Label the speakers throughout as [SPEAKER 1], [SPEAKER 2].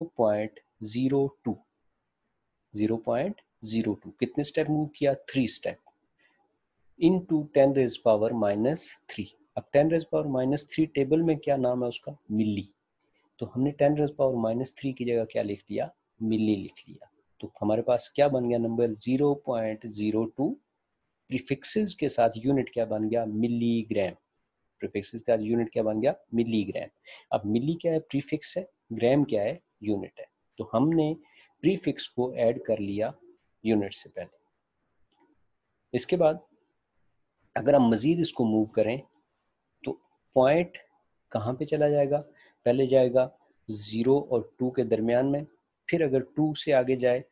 [SPEAKER 1] 0.02 0.02 कितने step move किया? 3 step into 10 raise power -3। अब 10 रेज पावर -3 टेबल में क्या नाम है उसका? मिली। तो हमने 10 रेज पावर -3 की जगह क्या लिख लिया? मिली लिख लिया। तो हमारे पास क्या बन गया नंबर? 0.02। प्रीफिक्सेस के साथ यूनिट क्या बन गया? मिलीग्राम। प्रीफिक्सेस का यूनिट क्या बन गया? मिलीग्राम। अब मिली क्या है? प्रीफिक्स है। ग्राम क्या है? यूनिट है। तो हमने प्रीफिक्स को ऐड कर लिया यूनिट से पहले। इसके बाद अगर हम मजीद इसको मूव करें तो पॉइंट कहाँ पे चला जाएगा? पहले जाएगा 0 और 2 के दरमियान में, फिर अगर 2 से आगे जाए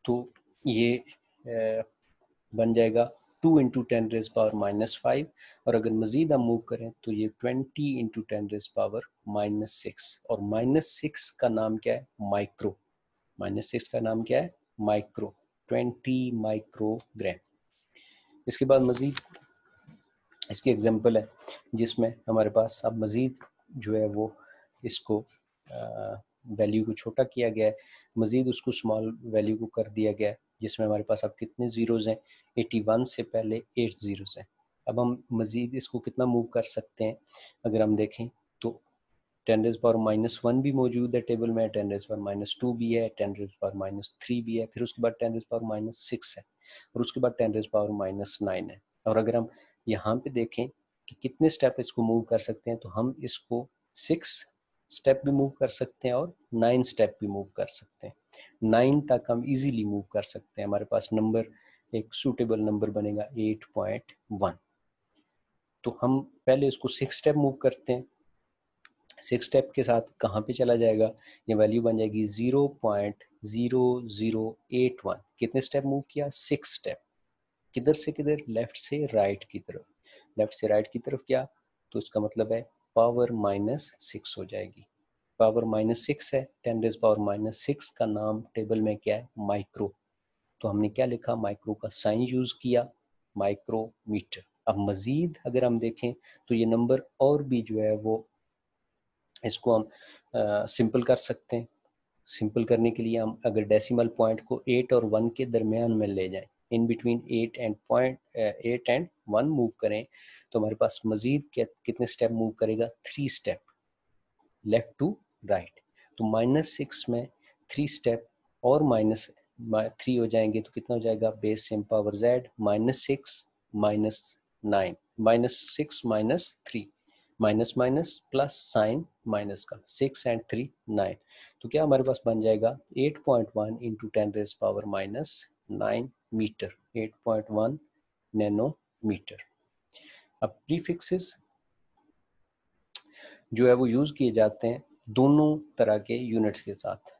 [SPEAKER 1] तो ये बन जाएगा 2 इंटू 10 रेज पावर -5, और अगर मजीद हम मूव करें तो ये 20 इंटू 10 रेज पावर -6। और -6 का नाम क्या है? माइक्रो। -6 का नाम क्या है? माइक्रो। 20 माइक्रोग्राम। इसके बाद मजीद इसकी एग्जांपल है जिसमें हमारे पास अब मज़ीद जो है वो इसको वैल्यू को छोटा किया गया है, मज़ीद उसको स्मॉल वैल्यू को कर दिया गया है, जिसमें हमारे पास अब कितने ज़ीरोज़ हैं? 81 से पहले 8 ज़ीरोज़ हैं। अब हम मज़ीद इसको कितना मूव कर सकते हैं? अगर हम देखें तो 10 रेज़ पावर -1 भी मौजूद है टेबल में, 10 रेज़ पावर -2 भी है, 10 रेज़ पावर -3 भी है, फिर उसके बाद 10 रेज़ पावर -6 है, और उसके बाद 10 रेज़ पावर -9 है। और अगर हम यहाँ पे देखें कि कितने स्टेप इसको मूव कर सकते हैं, तो हम इसको 6 स्टेप भी मूव कर सकते हैं और 9 स्टेप भी मूव कर सकते हैं। 9 तक हम इजीली मूव कर सकते हैं। हमारे पास नंबर एक सूटेबल नंबर बनेगा 8.1। तो हम पहले इसको 6 स्टेप मूव करते हैं। 6 स्टेप के साथ कहाँ पे चला जाएगा? ये वैल्यू बन जाएगी 0.0081। कितने स्टेप मूव किया? 6 स्टेप। किधर से किधर? लेफ्ट से राइट की तरफ। लेफ्ट से राइट की तरफ क्या? तो इसका मतलब है पावर -6 हो जाएगी। पावर -6 है, 10 रेज पावर -6 का नाम टेबल में क्या है? माइक्रो। तो हमने क्या लिखा? माइक्रो का साइन यूज किया, माइक्रोमीटर। अब मजीद अगर हम देखें तो ये नंबर और भी जो है वो इसको हम सिंपल कर सकते हैं। सिंपल करने के लिए हम अगर डेसिमल पॉइंट को 8 और 1 के दरमियान में ले जाएं, इन बिटवीन 8 एंड 1 मूव करें, तो हमारे पास मजीद कितने स्टेप मूव करेगा? 3 स्टेप लेफ्ट टू राइट। तो -6 में 3 स्टेप और -3 हो जाएंगे, तो कितना हो जाएगा? Base same power z -6 -9 -6 -3 minus minus plus sign minus का 6 एंड 3 9। तो क्या हमारे पास बन जाएगा? 8.1 into 10 raise power -9 metre. 8.1 nanometre. अब प्रीफिक्सेस जो है वो यूज किए जाते हैं दोनों तरह के यूनिट्स के साथ।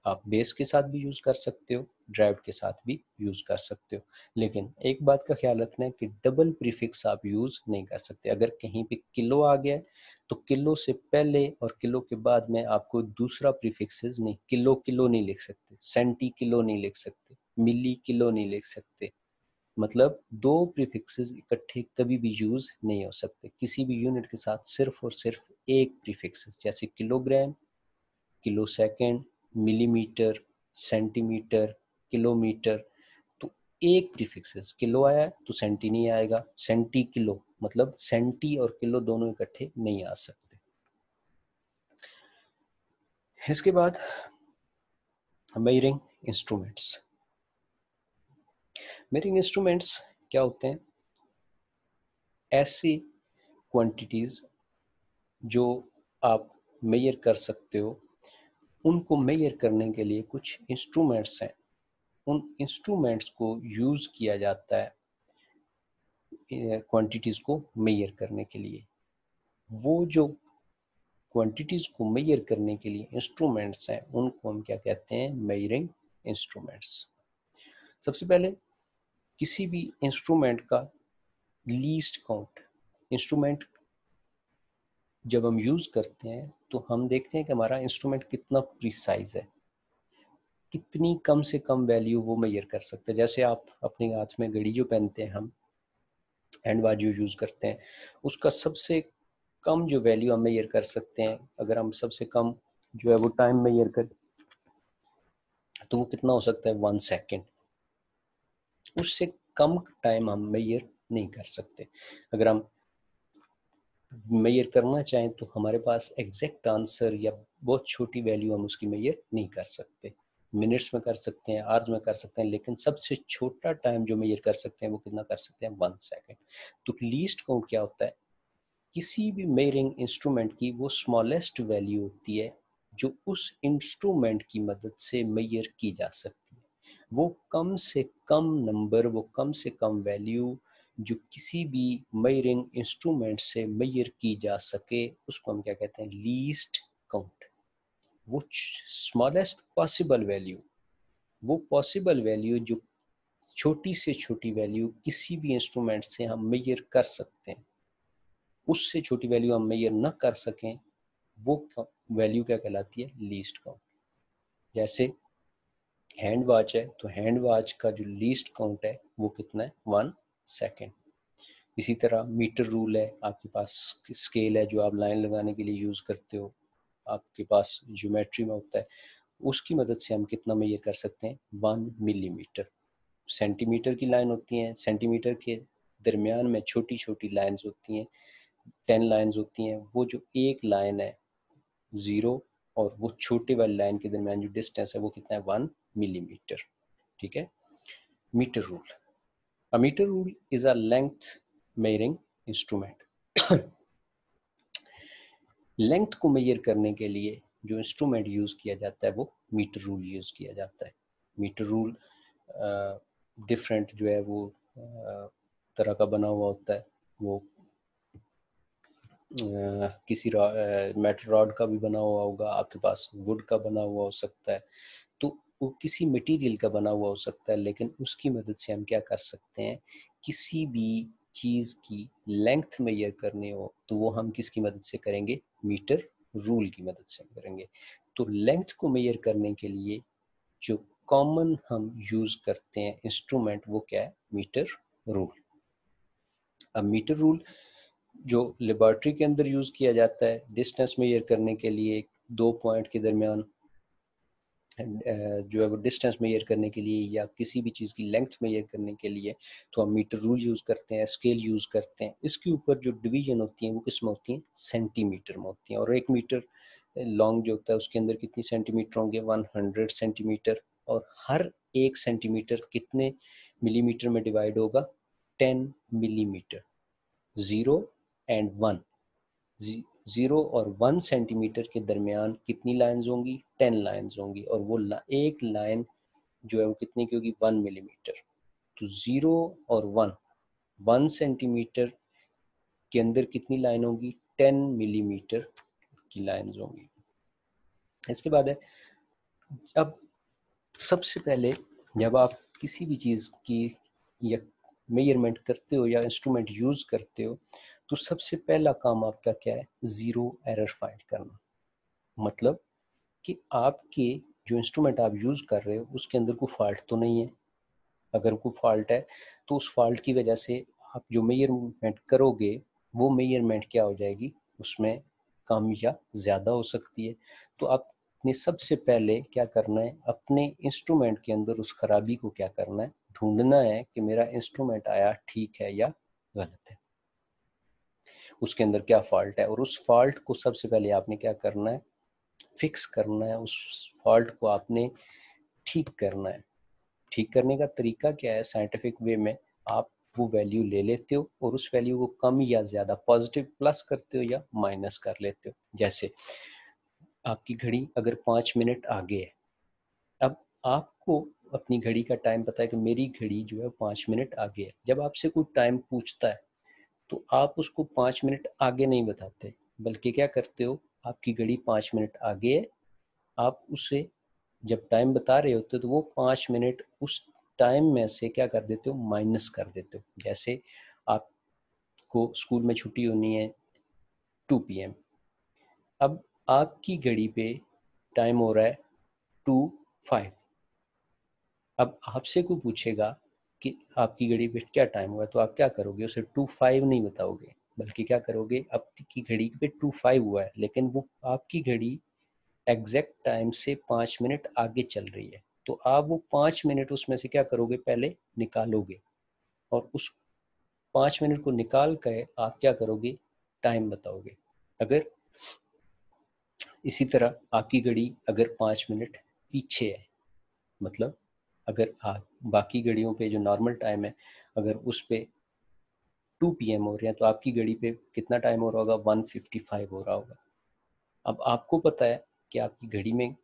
[SPEAKER 1] आप बेस के साथ भी यूज कर सकते हो, ड्राइव के साथ भी यूज कर सकते हो, लेकिन एक बात का ख्याल रखना है कि डबल प्रीफिक्स आप यूज नहीं कर सकते। अगर कहीं पे किलो आ गया है तो किलो से पहले और किलो के बाद में आपको दूसरा प्रीफिक्सेस नहीं, किलो किलो नहीं लिख सकते, सेंटी किलो नहीं लिख सकते, मिली किलो नहीं लिख सकते। मतलब दो प्रीफिक्सेस इकट्ठे कभी भी यूज नहीं हो सकते किसी भी यूनिट के साथ। सिर्फ और सिर्फ एक प्रीफिक्सेस, जैसे kilogram, kilo second, millimetre, centimetre, kilometre. तो एक प्रीफिक्सेस, किलो आया तो सेंटी नहीं आएगा, सेंटी किलो, मतलब सेंटी और किलो दोनों इकट्ठे नहीं आ सकते। इसके बाद मेजरिंग इंस्ट्रूमेंट्स। मेजरिंग इंस्ट्रूमेंट्स क्या होते हैं? ऐसी क्वांटिटीज जो आप मेजर कर सकते हो, उनको मेजर करने के लिए कुछ इंस्ट्रूमेंट्स हैं। उन इंस्ट्रूमेंट्स को यूज किया जाता है क्वांटिटीज को मेजर करने के लिए। वो जो क्वांटिटीज को मेजर करने के लिए इंस्ट्रूमेंट्स हैं, उनको हम क्या कहते हैं? Measuring instruments. सबसे पहले किसी भी इंस्ट्रूमेंट का लीस्ट काउंट। इंस्ट्रूमेंट जब हम यूज करते हैं तो हम देखते हैं कि हमारा इंस्ट्रूमेंट कितना प्रिसाइज है, कितनी कम से कम वैल्यू वो मेजर कर सकते हैं। जैसे आप अपने हाथ में घड़ी जो पहनते हैं, हम हैंड वॉच जो यूज करते हैं, उसका सबसे कम जो वैल्यू हम मेजर कर सकते हैं, अगर हम सबसे कम जो है वो टाइम मेजर कर तो वो कितना हो सकता है 1 सेकेंड। उससे कम टाइम हम मेजर नहीं कर सकते। अगर हम मेजर करना चाहें तो हमारे पास एग्जैक्ट आंसर या बहुत छोटी वैल्यू हम उसकी मेजर नहीं कर सकते। मिनट्स में कर सकते हैं, आवर्स में कर सकते हैं, लेकिन सबसे छोटा टाइम जो मेजर कर सकते हैं वो कितना कर सकते हैं 1 सेकेंड। तो लीस्ट काउंट क्या होता है? किसी भी मेजरिंग इंस्ट्रूमेंट की वो स्मॉलेस्ट वैल्यू होती है जो उस इंस्ट्रूमेंट की मदद से मेजर की जा सकती है। वो कम से कम नंबर, वो कम से कम वैल्यू जो किसी भी मेजरिंग इंस्ट्रूमेंट से मेजर की जा सके उसको हम क्या कहते हैं? Least count. वो स्मॉलेस्ट पॉसिबल वैल्यू, वो पॉसिबल वैल्यू जो छोटी से छोटी वैल्यू किसी भी इंस्ट्रूमेंट से हम मेजर कर सकते हैं, उससे छोटी वैल्यू हम मेजर न कर सकें, वो वैल्यू क्या कहलाती है? Least count. जैसे हैंड वॉच है तो हैंड वॉच का जो लीस्ट काउंट है वो कितना है? 1 सेकेंड। इसी तरह मीटर रूल है, आपके पास स्केल है जो आप लाइन लगाने के लिए यूज़ करते हो, आपके पास ज्योमेट्री में होता है, उसकी मदद से हम कितना मेजर कर सकते हैं? 1 मिलीमीटर। सेंटीमीटर की लाइन होती हैं, सेंटीमीटर के दरमियान में छोटी छोटी लाइंस होती हैं, 10 लाइंस होती हैं। वो जो एक लाइन है 0 और वो छोटे वाली लाइन के दरमियान जो डिस्टेंस है वो कितना है? 1 मिलीमीटर। ठीक है। Metre rule. A meter rule is a length measuring instrument. Length को मेजर करने के लिए जो इंस्ट्रूमेंट यूज किया जाता है वो मीटर रूल यूज किया जाता है। मीटर रूल डिफरेंट जो है वो तरह का बना हुआ होता है। वो किसी मेटल रॉड का भी बना हुआ होगा, आपके पास वुड का बना हुआ हो सकता है, तो वो किसी मटेरियल का बना हुआ हो सकता है, लेकिन उसकी मदद से हम क्या कर सकते हैं? किसी भी चीज़ की लेंथ मेजर करनी हो तो वो हम किसकी मदद से करेंगे? मीटर रूल की मदद से करेंगे। तो लेंथ को मेजर करने के लिए जो कॉमन हम यूज करते हैं इंस्ट्रूमेंट वो क्या है? Metre rule. अब मीटर रूल जो लेबोरेटरी के अंदर यूज किया जाता है डिस्टेंस मेजर करने के लिए, दो पॉइंट के दरमियान जो है वो डिस्टेंस मेजर करने के लिए या किसी भी चीज़ की लेंथ मेजर करने के लिए, तो हम मीटर रूल यूज़ करते हैं, स्केल यूज़ करते हैं। इसके ऊपर जो डिवीजन होती हैं वो किस में होती हैं? सेंटीमीटर में होती हैं। और 1 मीटर लॉन्ग जो होता है उसके अंदर कितनी सेंटीमीटर होंगे? 100 सेंटीमीटर। और हर 1 सेंटीमीटर कितने मिलीमीटर में डिवाइड होगा? 10 मिलीमीटर। 0 एंड 1, 0 और 1 सेंटीमीटर के दरमियान कितनी लाइंस होंगी? 10 लाइंस होंगी। और वो एक लाइन जो है वो कितनी की होगी? 1 मिलीमीटर। तो 0 और 1 सेंटीमीटर के अंदर कितनी लाइन होगी? 10 मिलीमीटर की लाइंस होंगी। इसके बाद है, अब सबसे पहले जब आप किसी भी चीज़ की या मेजरमेंट करते हो या इंस्ट्रूमेंट यूज़ करते हो तो सबसे पहला काम आपका क्या है? ज़ीरो एरर फाइंड करना। मतलब कि आपके जो इंस्ट्रूमेंट आप यूज़ कर रहे हो उसके अंदर कोई फॉल्ट तो नहीं है। अगर कोई फॉल्ट है तो उस फॉल्ट की वजह से आप जो मेजरमेंट करोगे वो मेजरमेंट क्या हो जाएगी? उसमें कम या ज़्यादा हो सकती है। तो आपने सबसे पहले क्या करना है? अपने इंस्ट्रूमेंट के अंदर उस खराबी को क्या करना है? ढूंढना है कि मेरा इंस्ट्रूमेंट आया ठीक है या गलत है, उसके अंदर क्या फॉल्ट है। और उस फॉल्ट को सबसे पहले आपने क्या करना है? फिक्स करना है। उस फॉल्ट को आपने ठीक करना है। ठीक करने का तरीका क्या है? साइंटिफिक वे में आप वो वैल्यू ले लेते हो और उस वैल्यू को कम या ज़्यादा, पॉजिटिव प्लस करते हो या माइनस कर लेते हो। जैसे आपकी घड़ी अगर 5 मिनट आगे है, अब आपको अपनी घड़ी का टाइम पता है कि मेरी घड़ी जो है 5 मिनट आगे है। जब आपसे कोई टाइम पूछता है तो आप उसको 5 मिनट आगे नहीं बताते, बल्कि क्या करते हो? आपकी घड़ी 5 मिनट आगे है, आप उसे जब टाइम बता रहे होते हो तो वो 5 मिनट उस टाइम में से क्या कर देते हो? माइनस कर देते हो। जैसे आपको स्कूल में छुट्टी होनी है 2 PM, अब आपकी घड़ी पे टाइम हो रहा है 2:05। अब आपसे कोई पूछेगा कि आपकी घड़ी पे क्या टाइम हुआ, तो आप क्या करोगे? उसे 2:05 नहीं बताओगे, बल्कि क्या करोगे? आपकी घड़ी पे 2:05 हुआ है लेकिन वो आपकी घड़ी एग्जैक्ट टाइम से 5 मिनट आगे चल रही है। तो आप वो 5 मिनट उसमें से क्या करोगे, पहले निकालोगे, और उस 5 मिनट को निकाल कर आप क्या करोगे, टाइम बताओगे। अगर इसी तरह आपकी घड़ी अगर 5 मिनट पीछे है, मतलब अगर आप बाकी घड़ियों पे जो नॉर्मल टाइम है अगर उस पे 2 PM हो रहे हैं, तो आपकी घड़ी पे कितना टाइम हो रहा होगा, 1:55 हो रहा होगा। अब आपको पता है कि आपकी घड़ी में,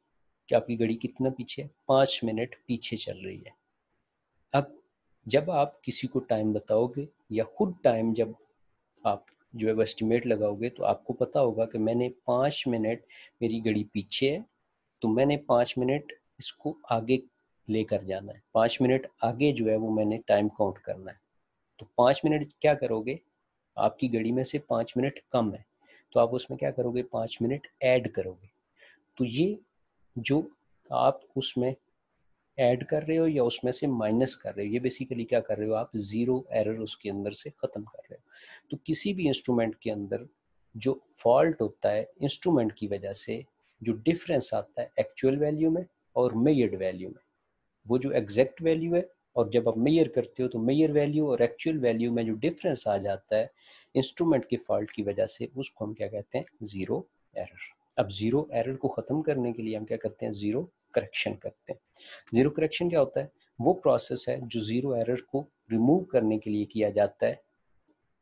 [SPEAKER 1] कि आपकी घड़ी कितना पीछे है, 5 मिनट पीछे चल रही है। अब जब आप किसी को टाइम बताओगे या खुद टाइम जब आप जो है वो एस्टिमेट लगाओगे, तो आपको पता होगा कि मैंने 5 मिनट, मेरी घड़ी पीछे है, तो मैंने 5 मिनट इसको आगे लेकर जाना है, 5 मिनट आगे जो है वो मैंने टाइम काउंट करना है। तो 5 मिनट क्या करोगे, आपकी घड़ी में से 5 मिनट कम है, तो आप उसमें क्या करोगे, 5 मिनट ऐड करोगे। तो ये जो आप उसमें ऐड कर रहे हो या उसमें से माइनस कर रहे हो, ये बेसिकली क्या कर रहे हो, आप जीरो एरर उसके अंदर से ख़त्म कर रहे हो। तो किसी भी इंस्ट्रूमेंट के अंदर जो फॉल्ट होता है इंस्ट्रूमेंट की वजह से, जो डिफरेंस आता है एक्चुअल वैल्यू में और मेजर्ड वैल्यू में, वो जो एग्जैक्ट वैल्यू है, और जब आप मेजर करते हो तो मेजर वैल्यू और एक्चुअल वैल्यू में जो डिफरेंस आ जाता है इंस्ट्रूमेंट के फॉल्ट की वजह से, उसको हम क्या कहते हैं, ज़ीरो एरर। अब ज़ीरो एरर को ख़त्म करने के लिए हम क्या करते हैं, ज़ीरो करेक्शन करते हैं। ज़ीरो करेक्शन क्या होता है, वो प्रोसेस है जो ज़ीरो एरर को रिमूव करने के लिए किया जाता है।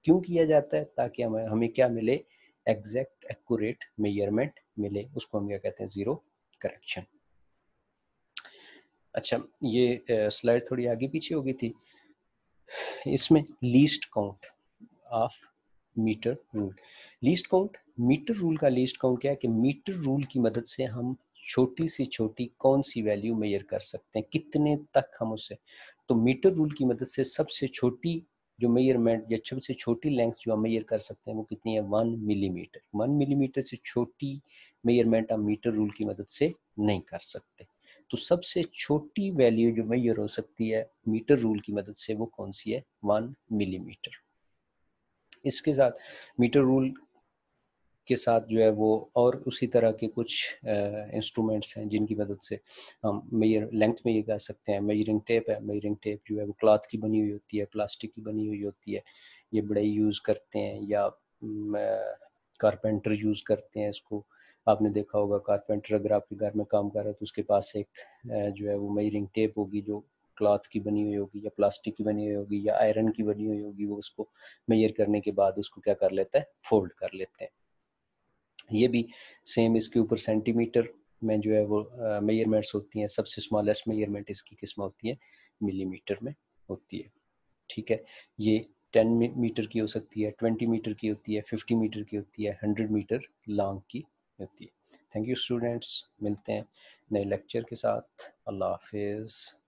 [SPEAKER 1] क्यों किया जाता है, ताकि हमें हमें क्या मिले, एग्जैक्ट एक्यूरेट मेजरमेंट मिले, उसको हम क्या कहते हैं, ज़ीरो करेक्शन। अच्छा, ये स्लाइड थोड़ी आगे पीछे हो गई थी। इसमें least count of metre rule, least count, metre rule का लीस्ट काउंट क्या है कि मीटर रूल की मदद से हम छोटी से छोटी कौन सी वैल्यू मेजर कर सकते हैं, कितने तक हम उससे, तो मीटर रूल की मदद से सबसे छोटी जो मेजरमेंट या सबसे छोटी लेंथ जो हम मेजर कर सकते हैं वो कितनी है, 1 मिलीमीटर। 1 मिलीमीटर से छोटी मेजरमेंट हम मीटर रूल की मदद से नहीं कर सकते। तो सबसे छोटी वैल्यू जो मेजर हो सकती है मीटर रूल की मदद से वो कौन सी है, 1 मिलीमीटर। इसके साथ मीटर रूल के साथ जो है वो और उसी तरह के कुछ इंस्ट्रूमेंट्स हैं जिनकी मदद से हम मेजर लेंथ मेजर कर सकते हैं। मेजरिंग टेप है, मेजरिंग टेप जो है वो क्लॉथ की बनी हुई होती है, प्लास्टिक की बनी हुई होती है, ये बड़े यूज़ करते हैं, या कारपेंटर यूज़ करते हैं इसको। आपने देखा होगा कारपेंटर अगर आपके घर में काम कर रहा है तो उसके पास एक जो है वो मेजरिंग टेप होगी, जो क्लॉथ की बनी हुई होगी या प्लास्टिक की बनी हुई होगी या आयरन की बनी हुई होगी, वो उसको मेजर करने के बाद उसको क्या कर लेता है, फोल्ड कर लेते हैं। ये भी सेम, इसके ऊपर सेंटीमीटर में जो है वो मेजरमेंट्स होती हैं, सबसे स्मॉलेस्ट मेजरमेंट इसकी किस्म होती है, मिलीमीटर में होती है। ठीक है, ये 10 मीटर की हो सकती है, 20 मीटर की होती है, 50 मीटर की होती है, 100 मीटर लॉन्ग की होती है। थैंक यू स्टूडेंट्स, मिलते हैं नए लेक्चर के साथ। अल्लाह हाफिज़।